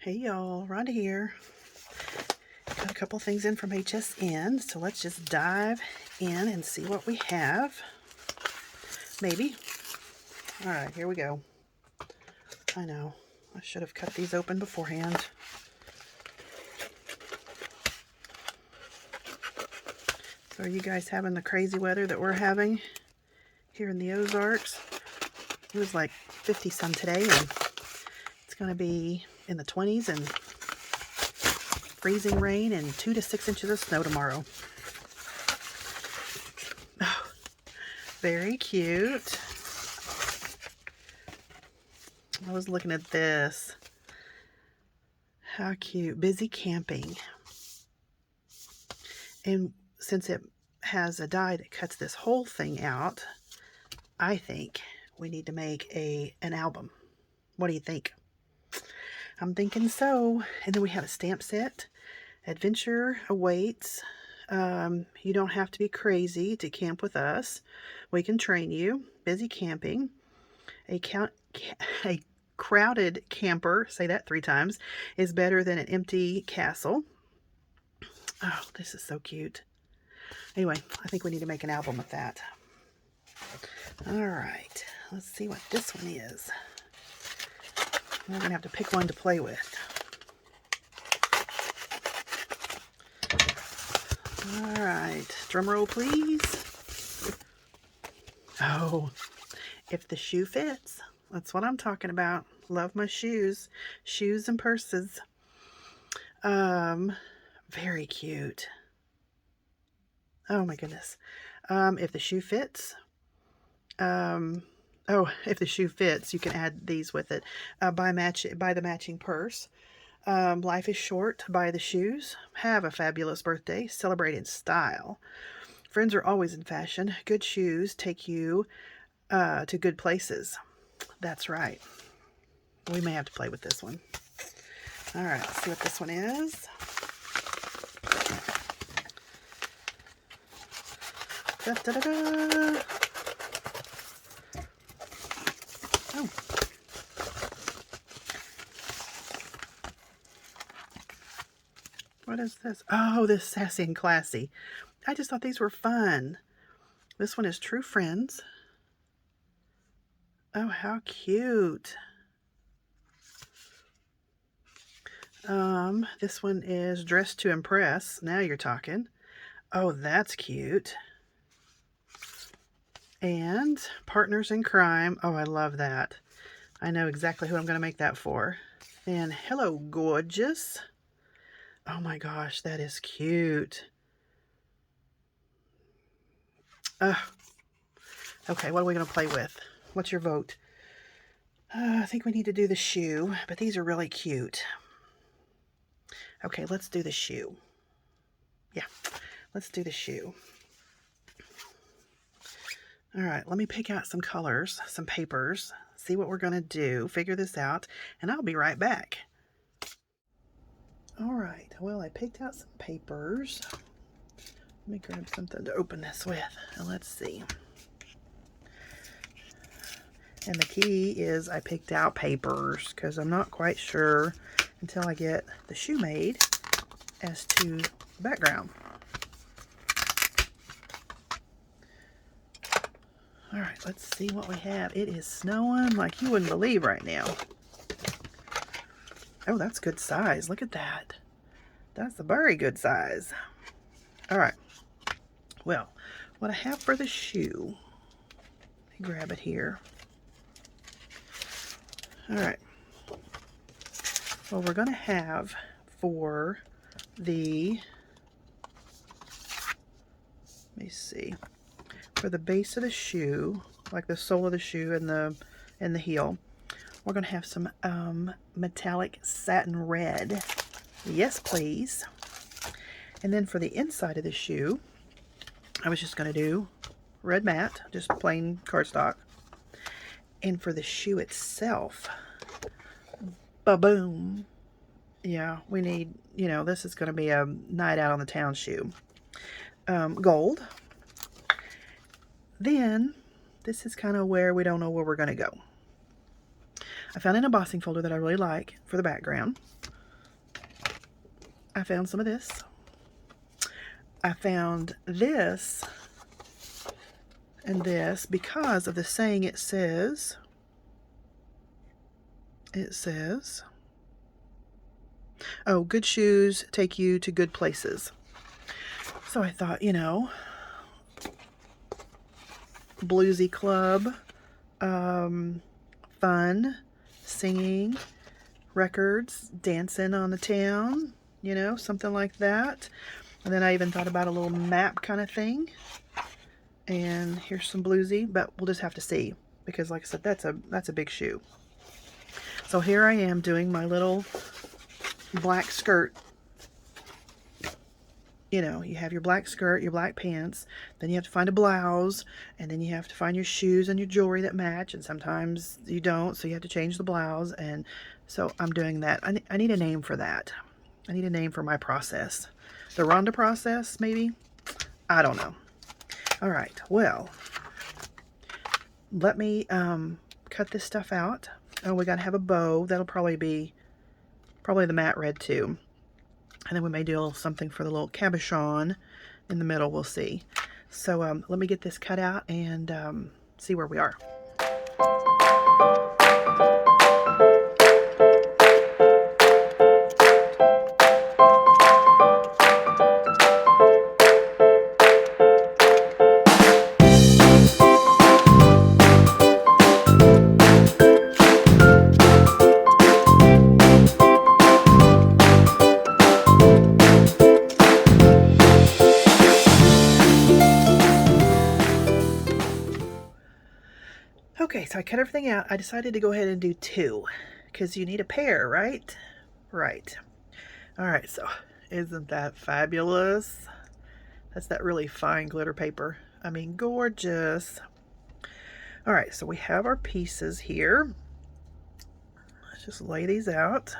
Hey y'all, Rhonda here. Got a couple things in from HSN, so let's just dive in and see what we have. Maybe. Alright, here we go. I know, I should have cut these open beforehand. So are you guys having the crazy weather that we're having here in the Ozarks? It was like 50 some today, and it's going to be in the 20s and freezing rain and 2 to 6 inches of snow tomorrow. Oh, very cute. I was looking at this. How cute. Busy camping. And since it has a die that cuts this whole thing out, I think we need to make an album. What do you think? I'm thinking so. And then we have a stamp set. Adventure awaits. You don't have to be crazy to camp with us. We can train you. Busy camping. A crowded camper, say that 3 times, is better than an empty castle. Oh, this is so cute. Anyway, I think we need to make an album with that. All right, let's see what this one is. We're going to have to pick one to play with. All right, drum roll, please. Oh, if the shoe fits. That's what I'm talking about. Love my shoes. Shoes and purses. Very cute. Oh my goodness. If the shoe fits. If the shoe fits, you can add these with it. Buy the matching purse. Life is short. Buy the shoes. Have a fabulous birthday. Celebrate in style. Friends are always in fashion. Good shoes take you to good places. That's right. We may have to play with this one. All right, let's see what this one is. Da, da, da, da. Oh. What is this? Oh, this Sassy and Classy. I just thought these were fun. This one is True Friends. Oh, how cute. This one is Dressed to Impress. Now you're talking. Oh, that's cute. And Partners in Crime. Oh, I love that. I know exactly who I'm going to make that for. And Hello, Gorgeous. Oh my gosh, that is cute. Okay, what are we going to play with? What's your vote? I think we need to do the shoe, but these are really cute. Okay, let's do the shoe. Yeah, let's do the shoe. All right, let me pick out some colors, some papers, see what we're going to do, figure this out, and I'll be right back. All right, well, I picked out some papers. Let me grab something to open this with, and let's see. And the key is I picked out papers because I'm not quite sure until I get the shoe made as to the background. All right, let's see what we have. It is snowing like you wouldn't believe right now. Oh, that's good size. Look at that. That's a very good size. All right. Well, what I have for the shoe, let me grab it here. All right. Well, we're going to have for the, let me see, for the base of the shoe, like the sole of the shoe and the heel, we're going to have some metallic satin red. Yes, please. And then for the inside of the shoe, I was just going to do red matte, just plain cardstock. And for the shoe itself, ba-boom. Yeah, we need, this is going to be a night out on the town shoe. Gold. Then, this is kind of where we don't know where we're going to go. I found an embossing folder that I really like for the background. I found some of this. I found this and this because of the saying it says, oh, good shoes take you to good places. So I thought, you know, bluesy club, fun, singing, records, dancing on the town, you know, something like that. And then I even thought about a little map kind of thing. And here's some bluesy, but we'll just have to see because, like I said, that's a big shoe. So here I am doing my little black skirt. You know, you have your black skirt, your black pants, then you have to find a blouse, and then you have to find your shoes and your jewelry that match, and sometimes you don't, so you have to change the blouse, and so I'm doing that. I need a name for that. I need a name for my process. The Rhonda process, maybe? I don't know. All right, well, let me cut this stuff out. Oh, we got to have a bow. That'll probably be the matte red too. And then we may do a little something for the little cabochon in the middle. We'll see. So let me get this cut out and see where we are. Okay, so I cut everything out. I decided to go ahead and do two because you need a pair, right? Right. All right, so isn't that fabulous? That's that really fine glitter paper. I mean, gorgeous. All right, so we have our pieces here. Let's just lay these out.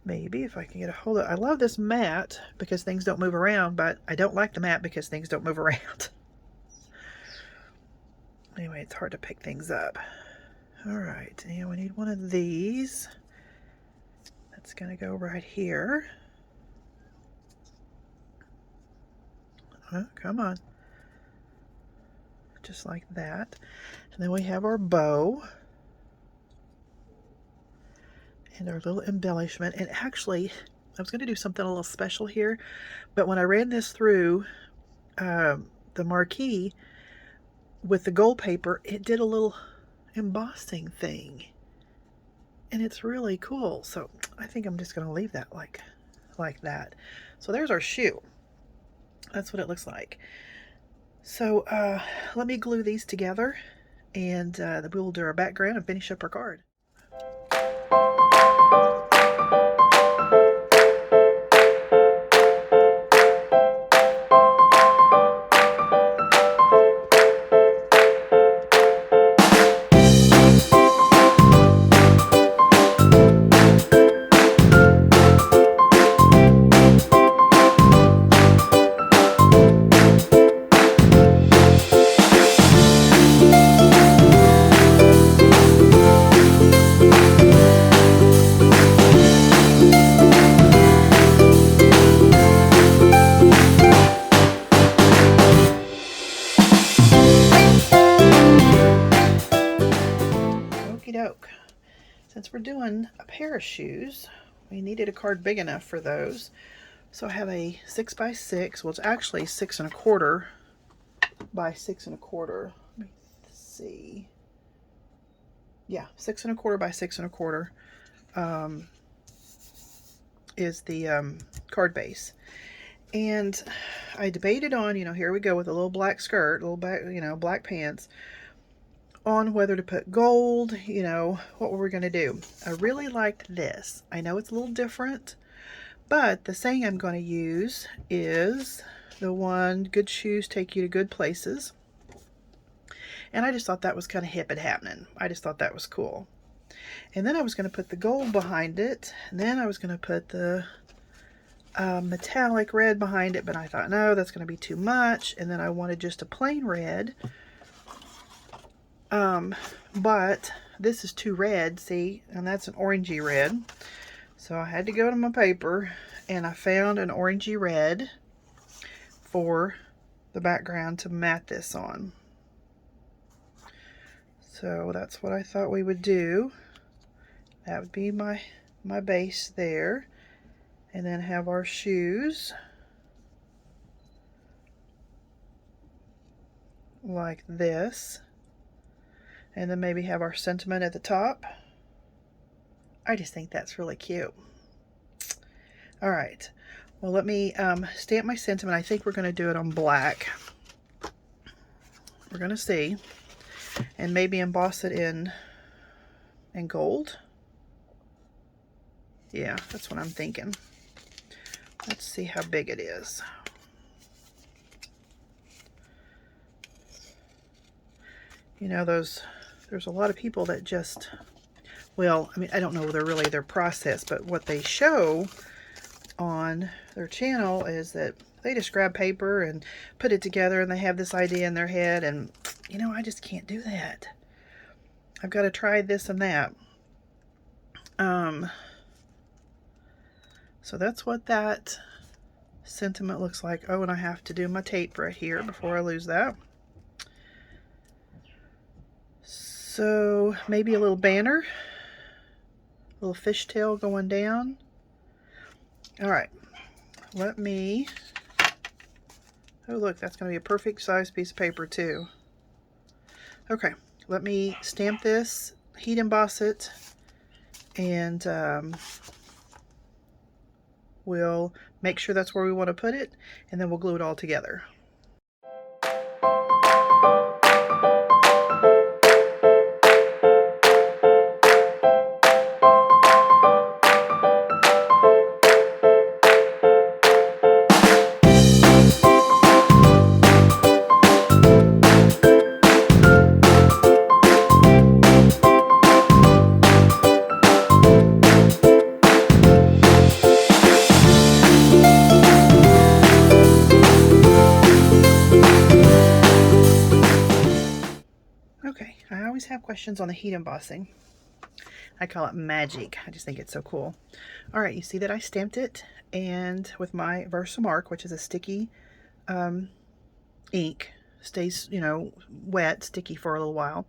Maybe if I can get a hold of it. I love this mat because things don't move around, but I don't like the mat because things don't move around. Anyway, it's hard to pick things up. All right, and we need one of these. That's gonna go right here. Oh, come on. Just like that. And then we have our bow. And our little embellishment. And actually, I was going to do something a little special here, but when I ran this through the marquee with the gold paper, it did a little embossing thing. And it's really cool. So I think I'm just going to leave that like that. So there's our shoe. That's what it looks like. So let me glue these together, and we'll do our background and finish up our card. Since we're doing a pair of shoes, we needed a card big enough for those. So I have a 6 by 6. Well, it's actually 6 1/4 by 6 1/4. Let me see. Yeah, 6 1/4 by 6 1/4 is the card base. And I debated on, you know, here we go with a little black skirt, little back, you know, black pants, on whether to put gold, you know, what were we going to do. I really liked this. I know it's a little different, but the saying I'm going to use is the one, good shoes take you to good places. And I just thought that was kind of hip and happening. I just thought that was cool. And then I was going to put the gold behind it, and then I was going to put the metallic red behind it, but I thought, no, that's going to be too much. And then I wanted just a plain red. But this is too red, see, and that's an orangey red. So I had to go to my paper and I found an orangey red for the background to mat this on. So that's what I thought we would do. That would be my base there. And then have our shoes like this. And then maybe have our sentiment at the top. I just think that's really cute. All right. Well, let me stamp my sentiment. I think we're going to do it on black. We're going to see. And maybe emboss it in gold. Yeah, that's what I'm thinking. Let's see how big it is. You know, there's a lot of people that just, well, I mean, I don't know their process, but what they show on their channel is that they just grab paper and put it together and they have this idea in their head, and you know, I just can't do that. I've got to try this and that. So that's what that sentiment looks like. Oh, and I have to do my tape right here before I lose that. So maybe a little banner, a little fishtail going down. All right, let me, oh look, that's going to be a perfect size piece of paper too. Okay, let me stamp this, heat emboss it, and we'll make sure that's where we want to put it, and then we'll glue it all together. Okay, I always have questions on the heat embossing. I call it magic. I just think it's so cool. All right, you see that I stamped it, and with my Versamark, which is a sticky ink, stays, you know, wet, sticky for a little while.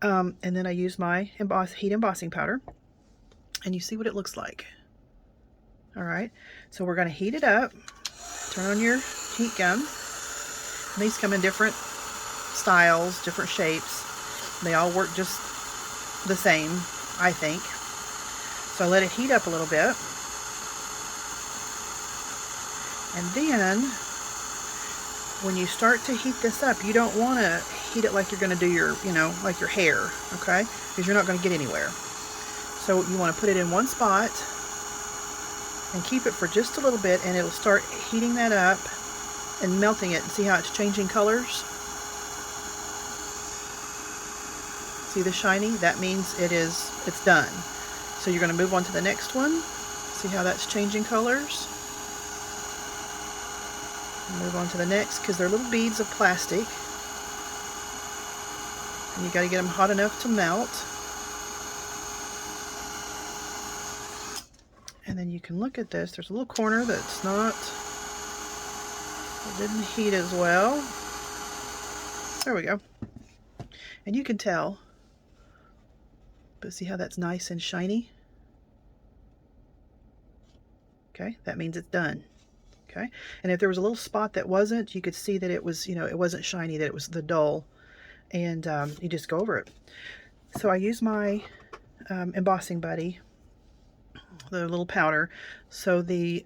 And then I use my heat embossing powder, and you see what it looks like. All right, so we're going to heat it up. Turn on your heat gun. And these come in different styles, different shapes. They all work just the same, I think. So let it heat up a little bit. And then when you start to heat this up, you don't want to heat it like you're going to do your, you know, like your hair, okay? Because you're not going to get anywhere. So you want to put it in one spot and keep it for just a little bit, and it'll start heating that up and melting it. And see how it's changing colors? See the shiny? That means it's done. So you're going to move on to the next one. See how that's changing colors? Move on to the next, because they're little beads of plastic. And you got to get them hot enough to melt. And then you can look at this. There's a little corner that's not, it didn't heat as well. There we go. And you can tell, but see how that's nice and shiny? Okay, that means it's done. Okay, and if there was a little spot that wasn't, you could see that it was, you know, it wasn't shiny, that it was the dull, and you just go over it. So I use my embossing buddy, the little powder, so the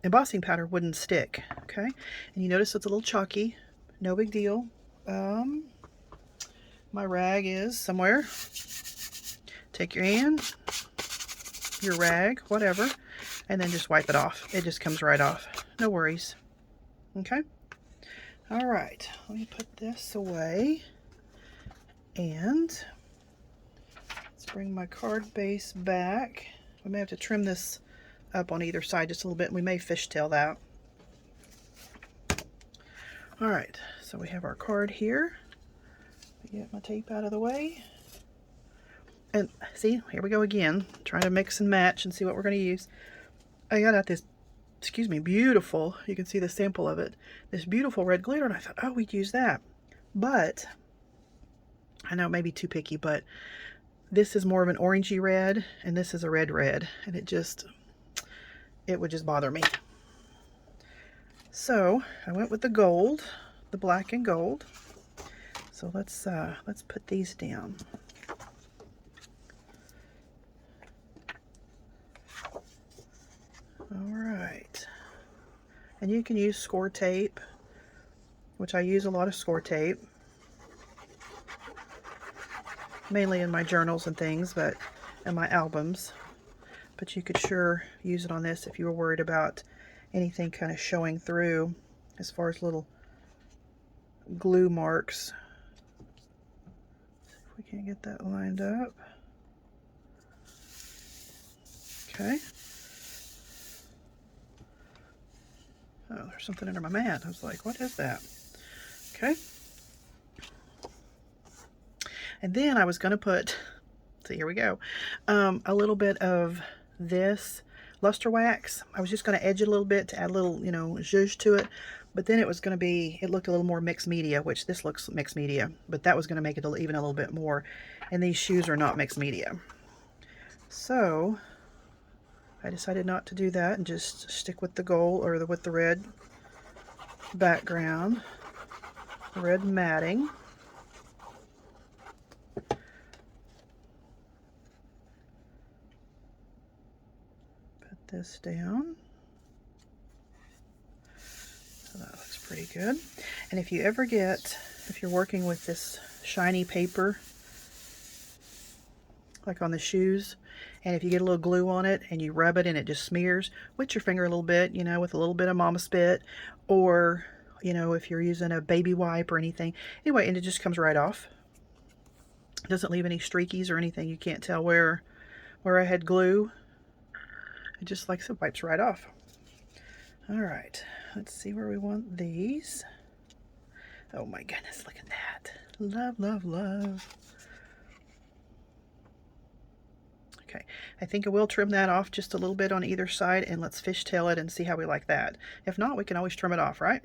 embossing powder wouldn't stick. Okay, and you notice it's a little chalky. No big deal. My rag is somewhere. Take your hand, your rag, whatever, and then just wipe it off. It just comes right off. No worries. Okay? All right. Let me put this away. And let's bring my card base back. We may have to trim this up on either side just a little bit. We may fishtail that. All right. So we have our card here. Get my tape out of the way. And see, here we go again, trying to mix and match and see what we're going to use. I got out this, excuse me, beautiful, you can see the sample of it, this beautiful red glitter, and I thought, oh, we'd use that. But, I know it may be too picky, but this is more of an orangey red, and this is a red, and it would just bother me. So, I went with the gold, the black and gold. So let's put these down. All right. And you can use score tape, which I use a lot of score tape, mainly in my journals and things, but in my albums. But you could sure use it on this if you were worried about anything kind of showing through as far as little glue marks. See if we can't get that lined up. Okay. Oh, there's something under my mat. I was like, what is that? Okay. And then I was going to put, so here we go, a little bit of this luster wax. I was just going to edge it a little bit to add a little, you know, zhuzh to it. But then it was going to be, it looked a little more mixed media, which this looks mixed media. But that was going to make it even a little bit more. And these shoes are not mixed media. So I decided not to do that and just stick with the gold, or with the red background, red matting. Put this down. So that looks pretty good. And if you ever get, if you're working with this shiny paper, like on the shoes, and if you get a little glue on it and you rub it and it just smears, wet your finger a little bit, you know, with a little bit of mama spit, or, you know, if you're using a baby wipe or anything. Anyway, and it just comes right off. It doesn't leave any streakies or anything. You can't tell where I had glue. It just, like I said, wipes right off. All right, let's see where we want these. Oh my goodness, look at that. Love, love, love. Okay, I think I will trim that off just a little bit on either side, and let's fishtail it and see how we like that. If not, we can always trim it off, right?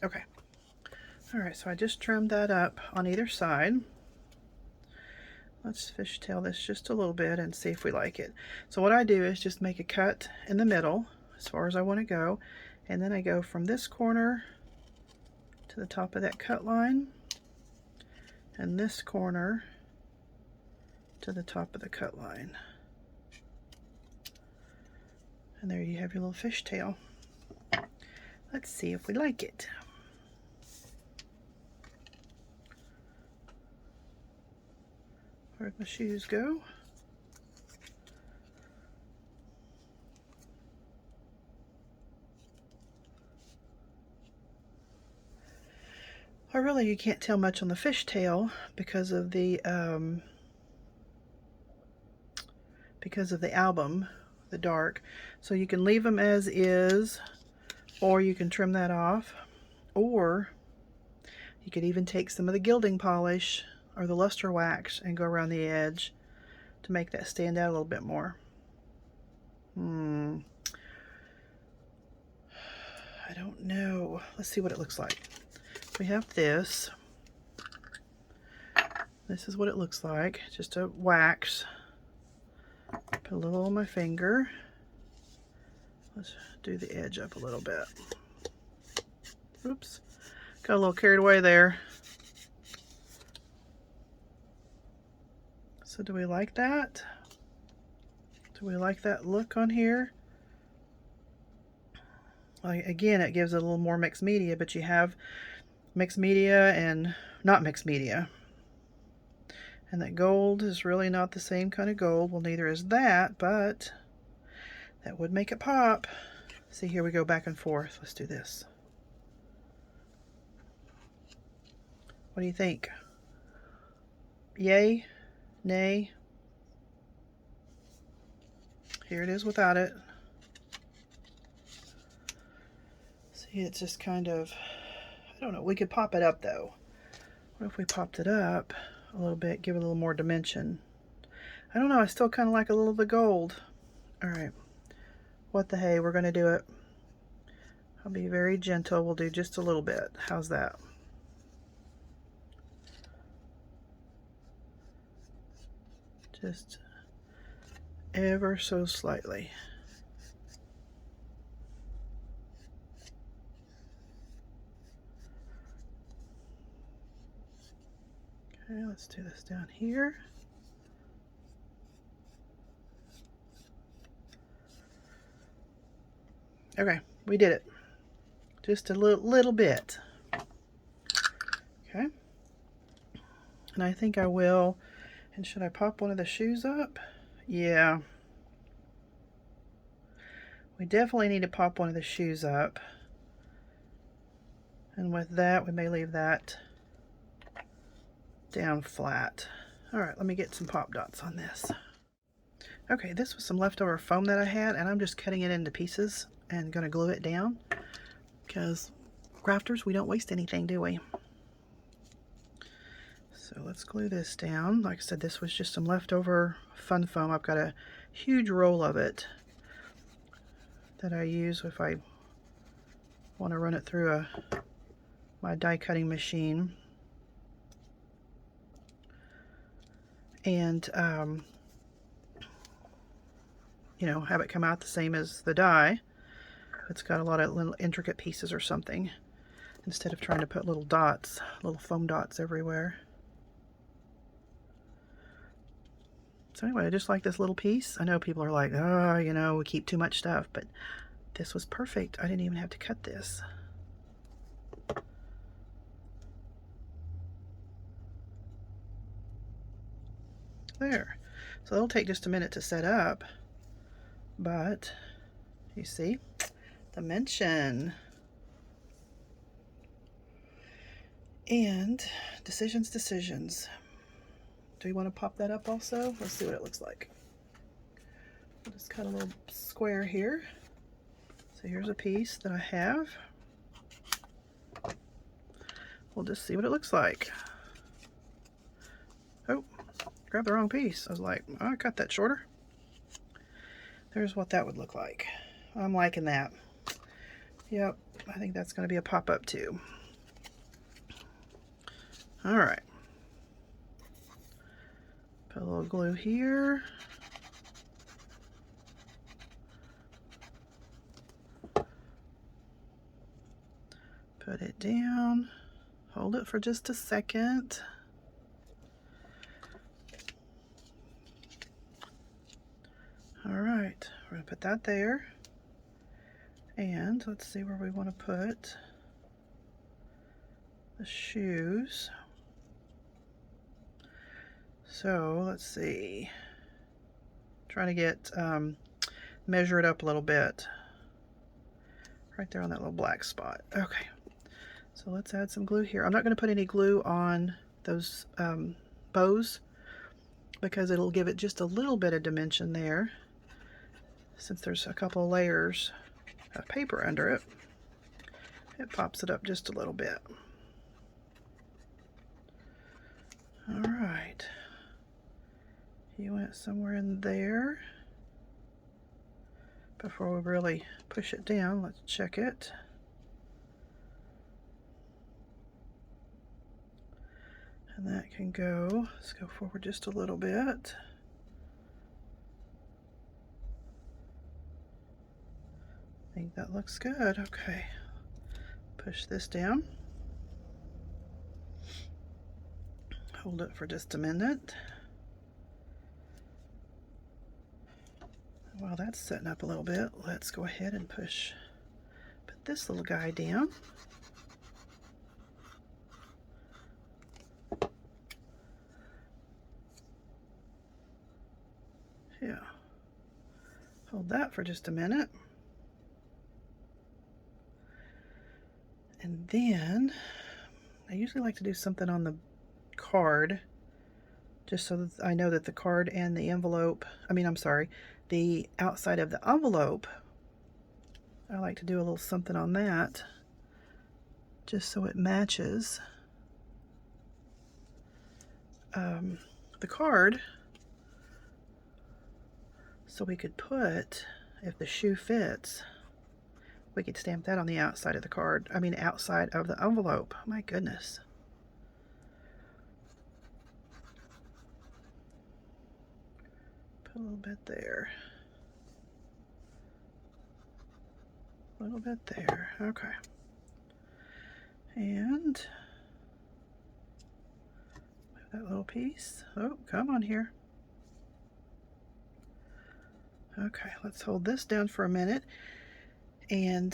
Okay. All right, so I just trimmed that up on either side. Let's fishtail this just a little bit and see if we like it. So what I do is just make a cut in the middle as far as I want to go, and then I go from this corner to the top of that cut line, and this corner to the top of the cut line. And there you have your little fishtail. Let's see if we like it. Where'd my shoes go? Well, really, you can't tell much on the fishtail because of the album, the dark. So you can leave them as is, or you can trim that off, or you could even take some of the gilding polish or the luster wax and go around the edge to make that stand out a little bit more. I don't know. Let's see what it looks like. We have this. This is what it looks like. Just a wax. Put a little on my finger. Let's do the edge up a little bit. Oops. Got a little carried away there. So do we like that? Do we like that look on here? Like, again, it gives it a little more mixed media, but you have mixed media and not mixed media. And that gold is really not the same kind of gold. Well, neither is that, but that would make it pop. See, here we go back and forth. Let's do this. What do you think? Yay? Nay? Here it is without it. See, it's just kind of, I don't know. We could pop it up though. What if we popped it up a little bit, give it a little more dimension? I don't know, I still kind of like a little of the gold. All right, what the hey, we're gonna do it. I'll be very gentle. We'll do just a little bit. How's that? Just ever so slightly. Okay, let's do this down here. Okay, we did it. Just a little bit. Okay. And I think I will. And should I pop one of the shoes up? Yeah. We definitely need to pop one of the shoes up. And with that, we may leave that down flat. All right, let me get some pop dots on this. Okay, this was some leftover foam that I had, and I'm just cutting it into pieces and gonna glue it down, because crafters, we don't waste anything, do we? So let's glue this down. Like I said, this was just some leftover fun foam. I've got a huge roll of it that I use if I want to run it through my die cutting machine. And you know, have it come out the same as the die. It's got a lot of little intricate pieces or something, instead of trying to put little dots, little foam dots everywhere. So anyway, I just like this little piece. I know people are like, oh, you know, we keep too much stuff, but this was perfect. I didn't even have to cut this. There. So it'll take just a minute to set up, but you see, dimension. And decisions. Do you want to pop that up also? Let's see what it looks like. I'll just cut a little square here. So here's a piece that I have. We'll just see what it looks like. Oh, grabbed the wrong piece. I was like, oh, I cut that shorter. There's what that would look like. I'm liking that. Yep, I think that's going to be a pop-up too. All right. Put a little glue here. Put it down. Hold it for just a second. All right, we're gonna put that there. And let's see where we want to put the shoes. So let's see. Trying to get measure it up a little bit. Right there on that little black spot. Okay. So let's add some glue here. I'm not going to put any glue on those bows, because it'll give it just a little bit of dimension there, since there's a couple of layers of paper under it. It pops it up just a little bit. All right. You went somewhere in there. Before we really push it down, let's check it. And that can go, let's go forward just a little bit. I think that looks good. Okay. Push this down. Hold it for just a minute. While that's setting up a little bit, let's go ahead and put this little guy down. Yeah. Hold that for just a minute. And then I usually like to do something on the card, just so that I know that the card and the envelope, the outside of the envelope, I like to do a little something on that, just so it matches the card. So we could put, if the shoe fits, we could stamp that on the outside of the card. I mean, outside of the envelope. My goodness. Put a little bit there. A little bit there. Okay. And that little piece. Oh, come on here. Okay, let's hold this down for a minute and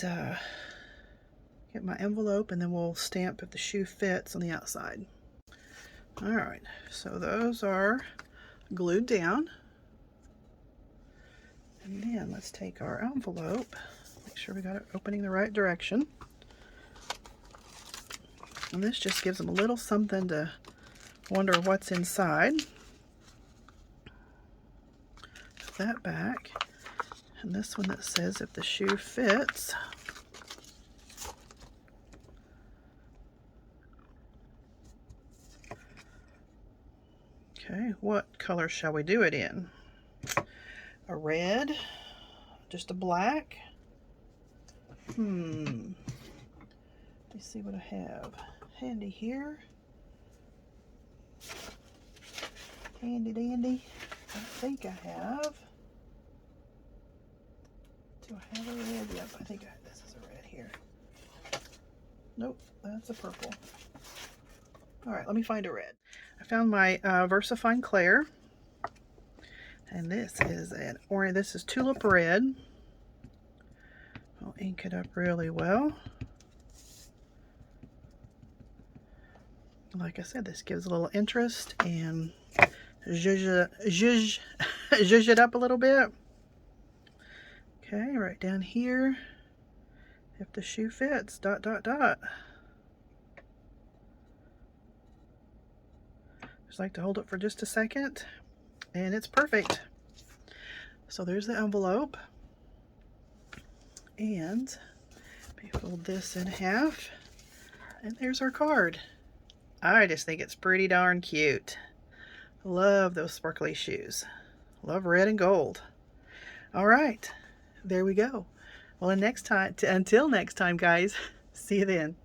get my envelope, and then we'll stamp if the shoe fits on the outside. All right, so those are glued down. And then let's take our envelope, make sure we got it opening the right direction. And this just gives them a little something to wonder what's inside. Put that back. And this one that says if the shoe fits. Okay, what color shall we do it in? A red? Just a black? Let me see what I have handy here. Handy dandy. I think I have. Do I have a red? Yep, I think this is a red here. Nope, that's a purple. All right, let me find a red. I found my VersaFine Clair, and this is an orange. This is Tulip Red. I'll ink it up really well. Like I said, this gives a little interest and zhuzh it up a little bit. Okay, right down here. If the shoe fits, dot, dot, dot. Just like to hold it for just a second, and it's perfect. So there's the envelope. And let me fold this in half, and there's our card. I just think it's pretty darn cute. Love those sparkly shoes. Love red and gold. All right, there we go. Well, until next time, guys, see you then.